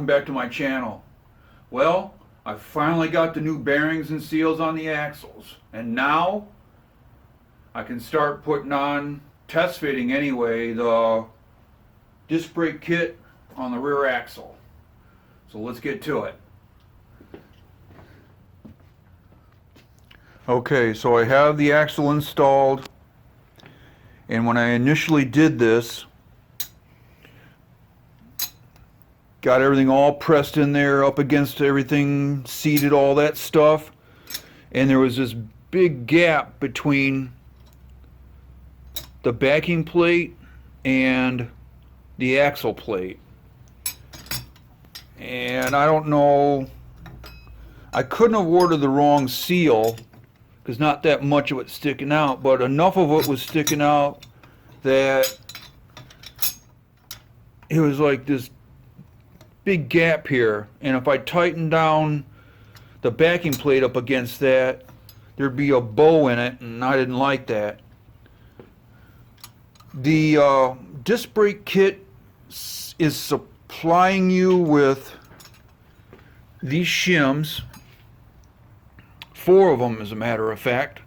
welcome back to my channel. Well, I finally got the new bearings and seals on the axles, and now I can start putting on, test fitting anyway, the disc brake kit on the rear axle. So let's get to it. Okay, so I have the axle installed, and when I initially did this, got everything all pressed in there, up against everything, seated, all that stuff. And there was this big gap between the backing plate and the axle plate. And I don't know, I couldn't have ordered the wrong seal, because not that much of it sticking out, but enough of it was sticking out that it was like this big gap here, and if I tighten down the backing plate up against that, there'd be a bow in it, and I didn't like that. The disc brake kit is supplying you with these shims, 4 of them as a matter of fact.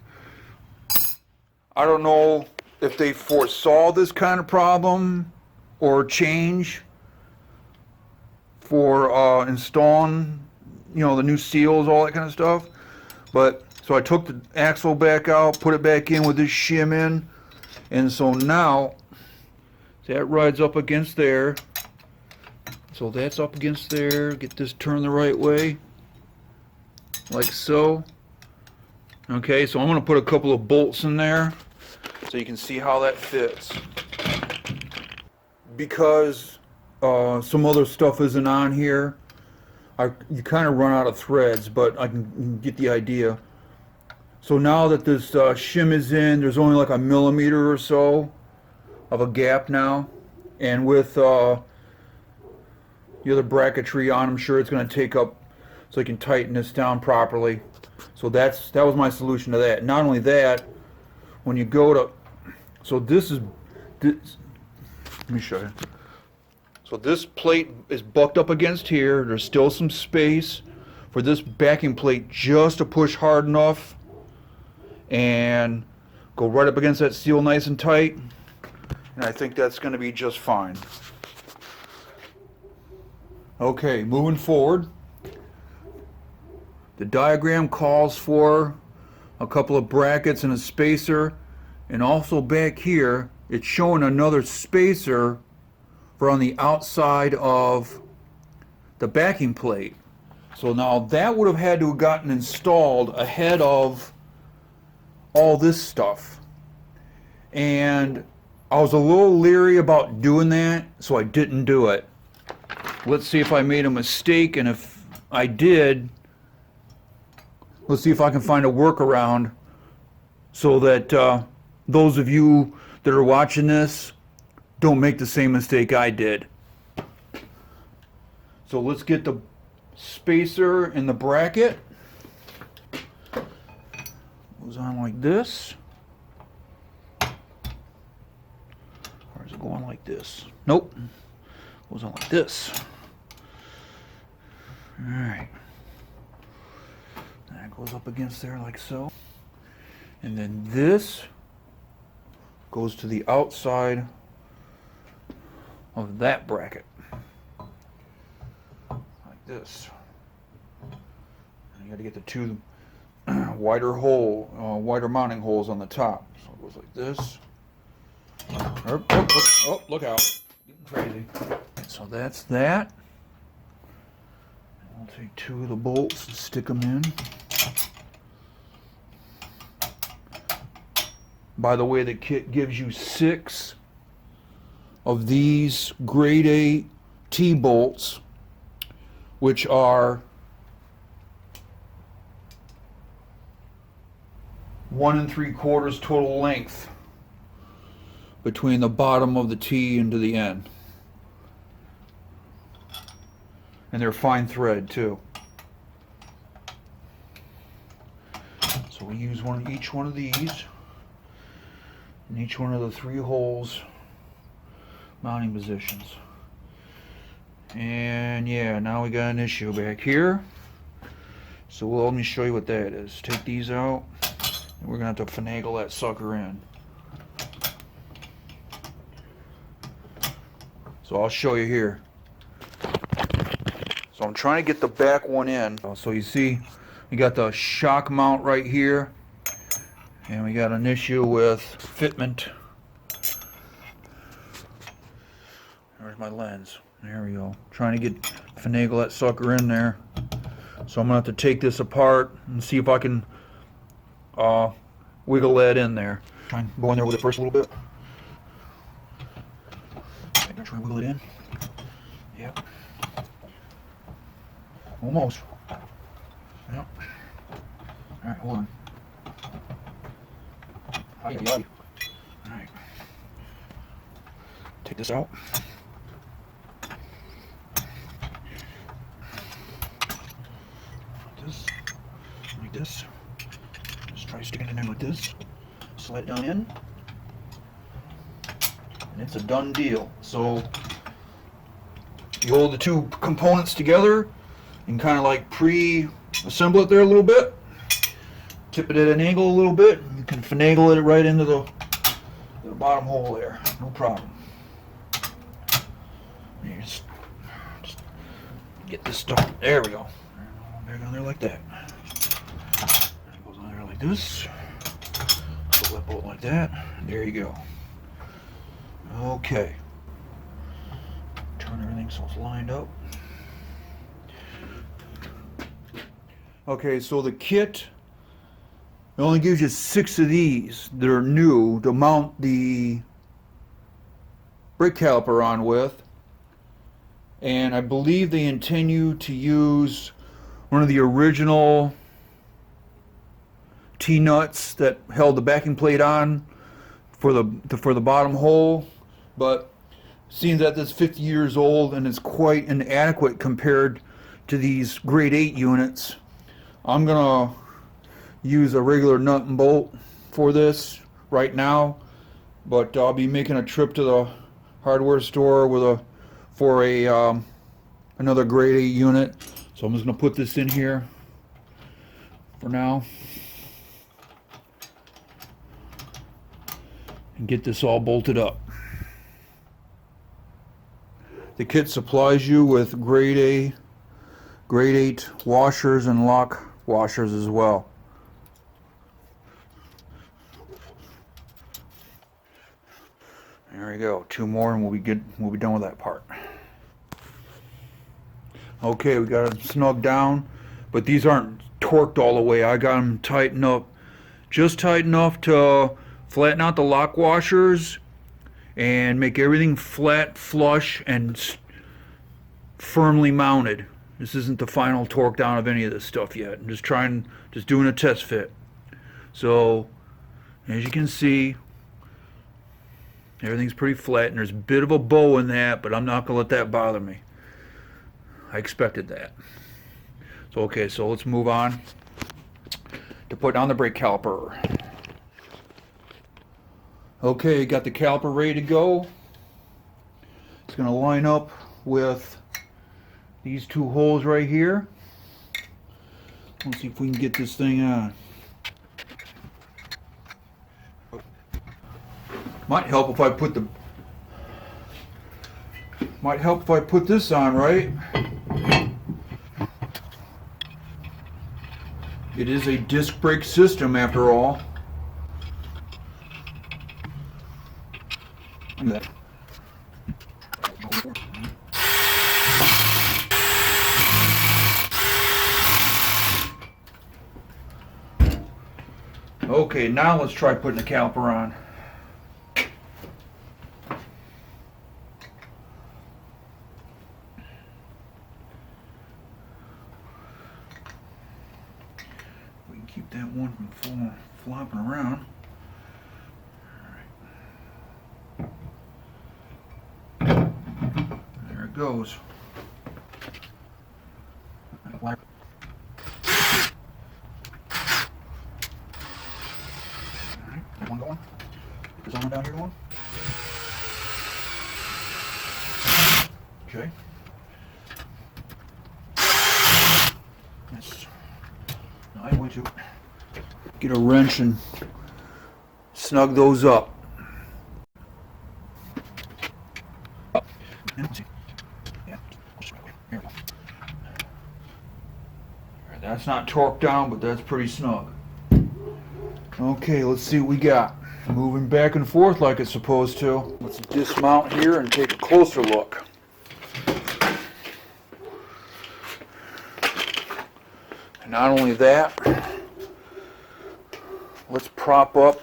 I don't know if they foresaw this kind of problem or change for installing, the new seals, all that kind of stuff. But so I took the axle back out, put it back in with this shim in, and so now that rides up against there. So that's up against there. Get this turned the right way, like so. Okay, so I'm going to put a couple of bolts in there so you can see how that fits. Because some other stuff isn't on here, you kind of run out of threads, but I can get the idea. So now that this shim is in, there's only like 1 millimeter or so of a gap now, and with the other bracketry on, I'm sure it's going to take up, so you can tighten this down properly. So that was my solution to that. Not only that, when you go to, so this, let me show you. So this plate is bucked up against here. There's still some space for this backing plate just to push hard enough and go right up against that seal nice and tight. And I think that's going to be just fine. Okay, moving forward. The diagram calls for a couple of brackets and a spacer, and also back here it's showing another spacer for on the outside of the backing plate. So now that would have had to have gotten installed ahead of all this stuff, and I was a little leery about doing that, so I didn't do it. Let's see if I made a mistake, and if I did, let's see if I can find a workaround so that those of you that are watching this don't make the same mistake I did. So let's get the spacer in the bracket. Goes on like this. Or is it going like this? Nope. Goes on like this. Alright. That goes up against there like so. And then this goes to the outside of that bracket, like this. And you got to get the 2 wider mounting holes on the top. So it goes like this. Oh, look out! Getting crazy. So that's that. I'll take 2 of the bolts and stick them in. By the way, the kit gives you 6 of these grade A T-bolts, which are 1 3/4 total length between the bottom of the T and to the end. And they're fine thread too. So we use each one of these in each one of the 3 holes mounting positions. And yeah, now we got an issue back here. So let me show you what that is. Take these out, and we're gonna have to finagle that sucker in. So I'll show you here. So I'm trying to get the back one in. So you see, we got the shock mount right here, and we got an issue with fitment. There's my lens. There we go. Trying to finagle that sucker in there. So I'm gonna have to take this apart and see if I can wiggle that in there. Try and go in there with it first a little bit. I'm gonna try and wiggle it in. Yep. Almost. Yep. Alright, hold on. Alright. Take this out. Like this. Just try sticking it in there like this. Slide it down in. And it's a done deal. So you hold the two components together and kind of like pre-assemble it there a little bit. Tip it at an angle a little bit. And you can finagle it right into the bottom hole there. No problem. You just get this stuff. There we go. Back on there like that. It goes on there like this. Pull that bolt like that. There you go. Okay. Turn everything so it's lined up. Okay, so the kit, it only gives you 6 of these that are new to mount the brake caliper on with. And I believe they intend you to use one of the original T-nuts that held the backing plate on for the bottom hole, but seeing that this is 50 years old and it's quite inadequate compared to these grade 8 units, I'm gonna use a regular nut and bolt for this right now, but I'll be making a trip to the hardware store for another grade 8 unit. So I'm just going to put this in here for now and get this all bolted up. The kit supplies you with grade 8 washers and lock washers as well. There we go. 2 more and we'll be done with that part. Okay, we got them snug down, but these aren't torqued all the way. I got them tightened up, just tight enough to flatten out the lock washers and make everything flat, flush, and firmly mounted. This isn't the final torque down of any of this stuff yet. I'm just doing a test fit. So, as you can see, everything's pretty flat, and there's a bit of a bow in that, but I'm not going to let that bother me. I expected that. So okay, so let's move on to put on the brake caliper. Okay, got the caliper ready to go. It's going to line up with these 2 holes right here. Let's see if we can get this thing on. Might help if I put this on right. It is a disc brake system after all. Look at that. Okay, now let's try putting the caliper on. We can keep that one from flopping around. There it goes. That one going. Get this one down here going. Okay. I'm going to get a wrench and snug those up. That's not torqued down, but that's pretty snug. Okay, let's see what we got. Moving back and forth like it's supposed to. Let's dismount here and take a closer look. And not only that, let's prop up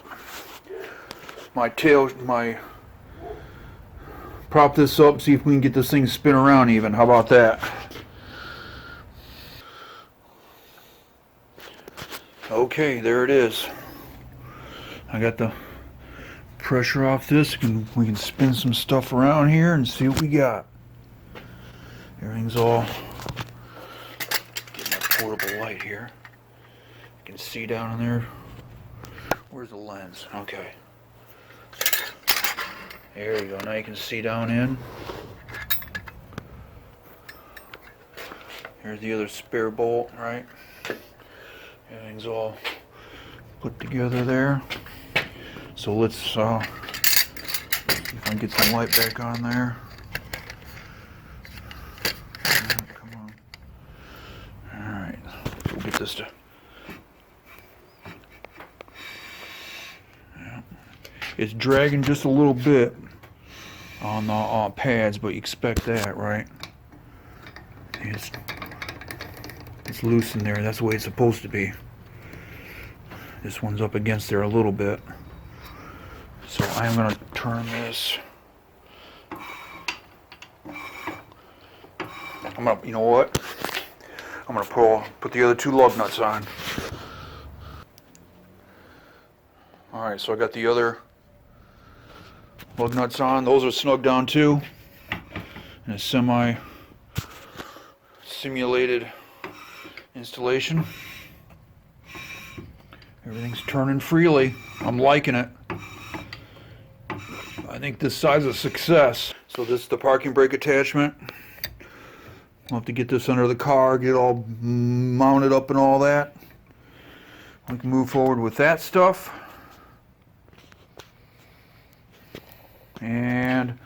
prop this up, see if we can get this thing to spin around even. How about that? Okay, there it is. I got the pressure off this, and we can spin some stuff around here and see what we got. Everything's all, get my portable light here. You can see down in there. Where's the lens? Okay. There you go. Now you can see down in. Here's the other spare bolt, right? Everything's all put together there. So let's see if I can get some light back on there. Come on. Alright. We'll get this to... Yeah. It's dragging just a little bit on the pads, but you expect that, right? It's loose in there. That's the way it's supposed to be. This one's up against there a little bit. So I'm going to turn this. I'm going to, you know what? I'm going to put the other two lug nuts on. Alright, so I got the other lug nuts on. Those are snug down too. And a semi-simulated installation. Everything's turning freely. I'm liking it. I think this side's a success. So this is the parking brake attachment. We'll have to get this under the car, get it all mounted up and all that. We can move forward with that stuff. And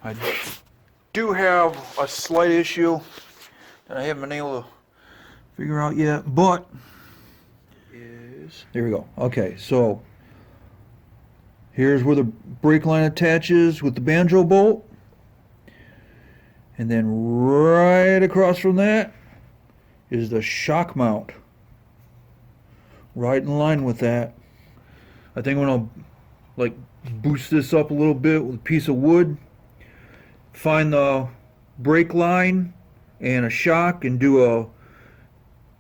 I do have a slight issue that I haven't been able to figure out yet, but there we go. Okay, so here's where the brake line attaches with the banjo bolt, and then right across from that is the shock mount, right in line with that. I think I'm gonna like boost this up a little bit with a piece of wood, find the brake line and a shock, and do a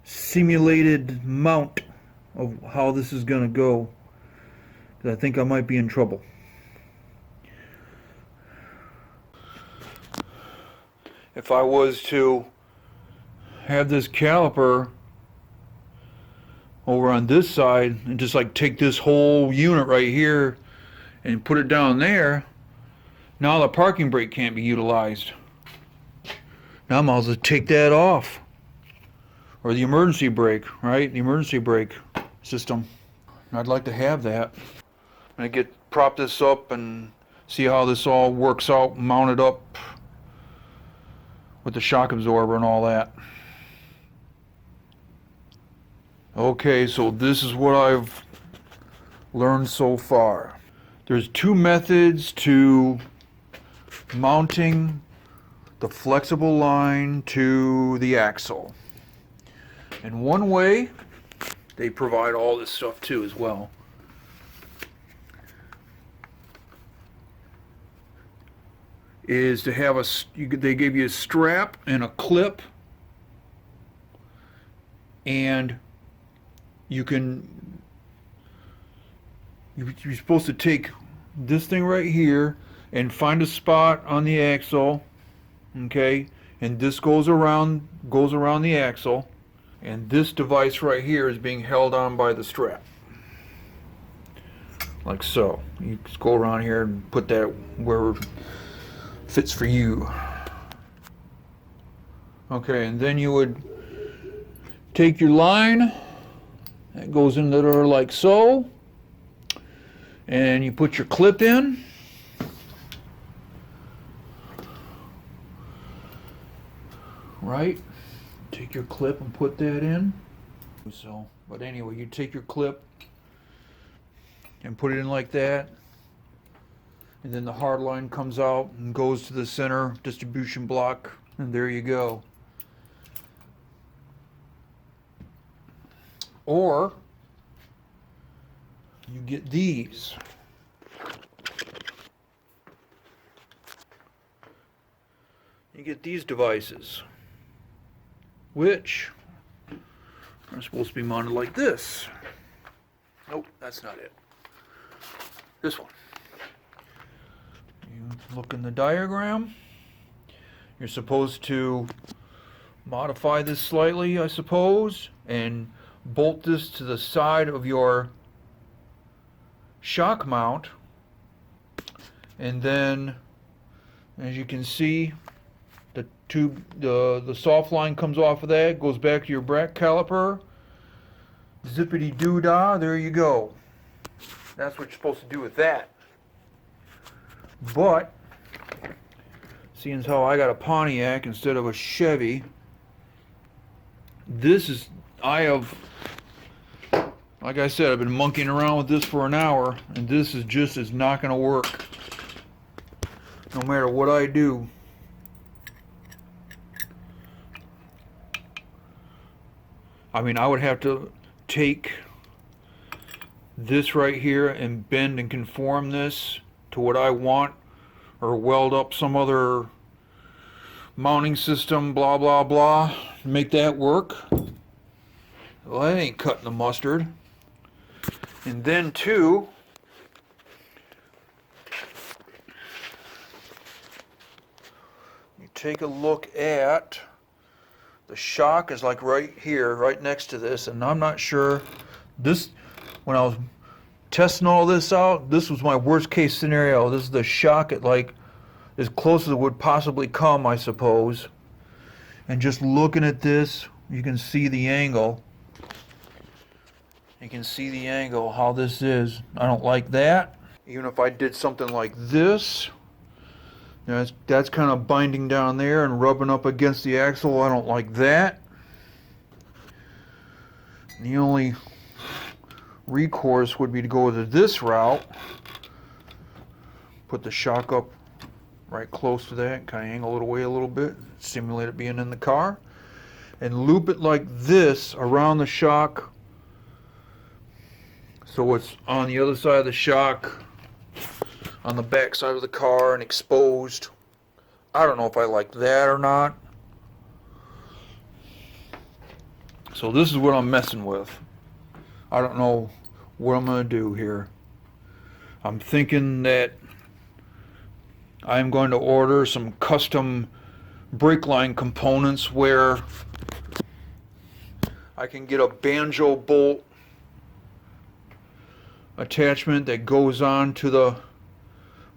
simulated mount of how this is going to go, because I think I might be in trouble. If I was to have this caliper over on this side and just like take this whole unit right here and put it down there, now the parking brake can't be utilized. Now I might as well take that off. Or the emergency brake, right? The emergency brake system. I'd like to have that. I'm going to prop this up and see how this all works out, mounted up with the shock absorber and all that. Okay, so this is what I've learned so far. There's two methods to mounting the flexible line to the axle. And one way, they provide all this stuff too as well, is to have they give you a strap and a clip, and you're supposed to take this thing right here and find a spot on the axle, okay, and this goes around the axle. And this device right here is being held on by the strap. Like so. You just go around here and put that where it fits for you. Okay, and then you would take your line That goes into there like so. And you put your clip in. Right? Take your clip and put that in. So, but anyway, you take your clip and put it in like that. And then the hard line comes out and goes to the center distribution block. And there you go. Or you get these. You get these devices, which are supposed to be mounted like this. Nope, that's not it. This one. You look in the diagram. You're supposed to modify this slightly, I suppose, and bolt this to the side of your shock mount. And then, as you can see, the tube, the soft line comes off of that, goes back to your brake caliper. Zippity doo dah, there you go. That's what you're supposed to do with that. But seeing as how I got a Pontiac instead of a Chevy, this is, like I said, I've been monkeying around with this for an hour, and this is not going to work no matter what I do. I mean, I would have to take this right here and bend and conform this to what I want, or weld up some other mounting system, blah blah blah, make that work. Well, that ain't cutting the mustard. And then too, you take a look at the shock is like right here, right next to this, and I'm not sure. This, when I was testing all this out, this was my worst case scenario. This is the shock at like as close as it would possibly come, I suppose. And just looking at this, you can see the angle. You can see the angle, how this is. I don't like that. Even if I did something like this, that's kind of binding down there and rubbing up against the axle. I don't like that. The only recourse would be to go to this route. Put the shock up right close to that, kind of angle it away a little bit, simulate it being in the car, and loop it like this around the shock so it's on the other side of the shock, on the back side of the car and exposed. I don't know if I like that or not. So this is what I'm messing with. I don't know what I'm going to do here. I'm thinking that I'm going to order some custom brake line components where I can get a banjo bolt attachment that goes on to the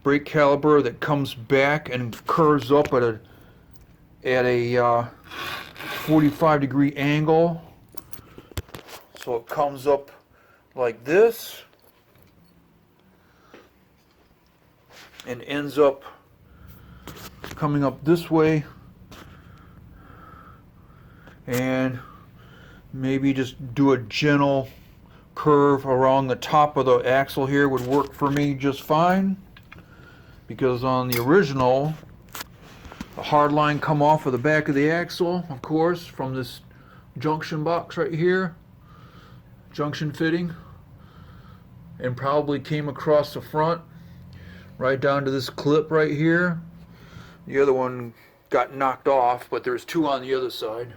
brake caliper that comes back and curves up at a 45-degree angle. So it comes up like this and ends up coming up this way, and maybe just do a gentle curve around the top of the axle here would work for me just fine, because on the original the hard line come off of the back of the axle, of course, from this junction box right here, junction fitting, and probably came across the front right down to this clip right here. The other one got knocked off, but there's two on the other side.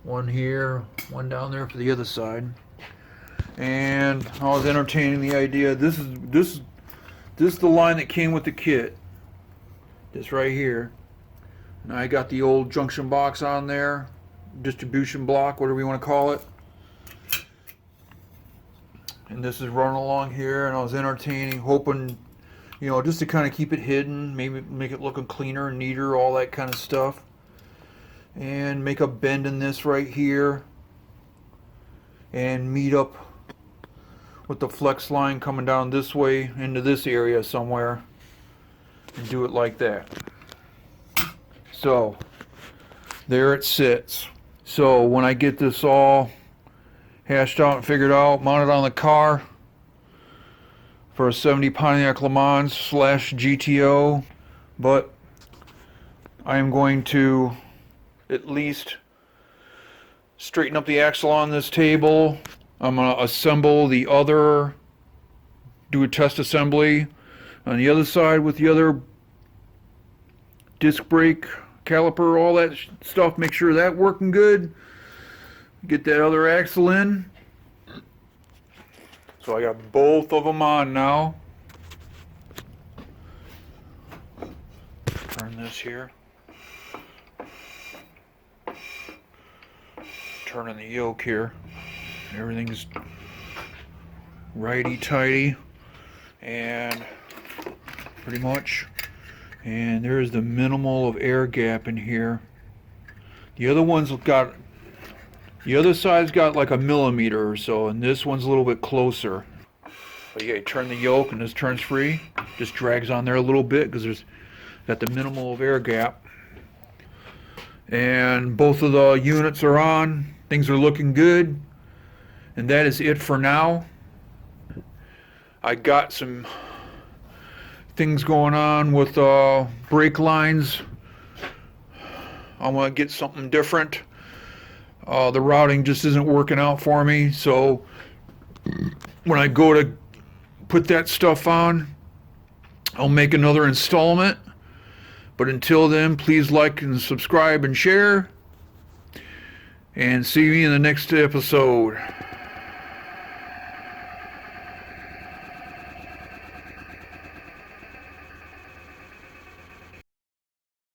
One here, one down there for the other side. And I was entertaining the idea, this is the line that came with the kit. This right here. Now I got the old junction box on there, distribution block, whatever you want to call it. And this is running along here, and I was entertaining, hoping, you know, just to kind of keep it hidden, maybe make it looking cleaner and neater, all that kind of stuff. And make a bend in this right here. and meet up with the flex line coming down this way into this area somewhere and do it like that. So there it sits. So when I get this all hashed out and figured out, mounted on the car for a 70 Pontiac LEMANS / GTO, but I am going to at least straighten up the axle on this table. I'm going to assemble the other, do a test assembly on the other side with the other disc brake, caliper, all that stuff, make sure that working good. Get that other axle in. So I got both of them on now. Turn this here. Turning the yoke here. Everything's righty-tighty and pretty much. And there's the minimal of air gap in here. The other one's got, the other side's got like a millimeter or so, and this one's a little bit closer. But yeah, you turn the yoke and this turns free. Just drags on there a little bit because there's got the minimal of air gap. And both of the units are on. Things are looking good. And that is it for now. I got some things going on with brake lines. I want to get something different. The routing just isn't working out for me, so when I go to put that stuff on, I'll make another installment. But until then, please like and subscribe and share, and see me in the next episode.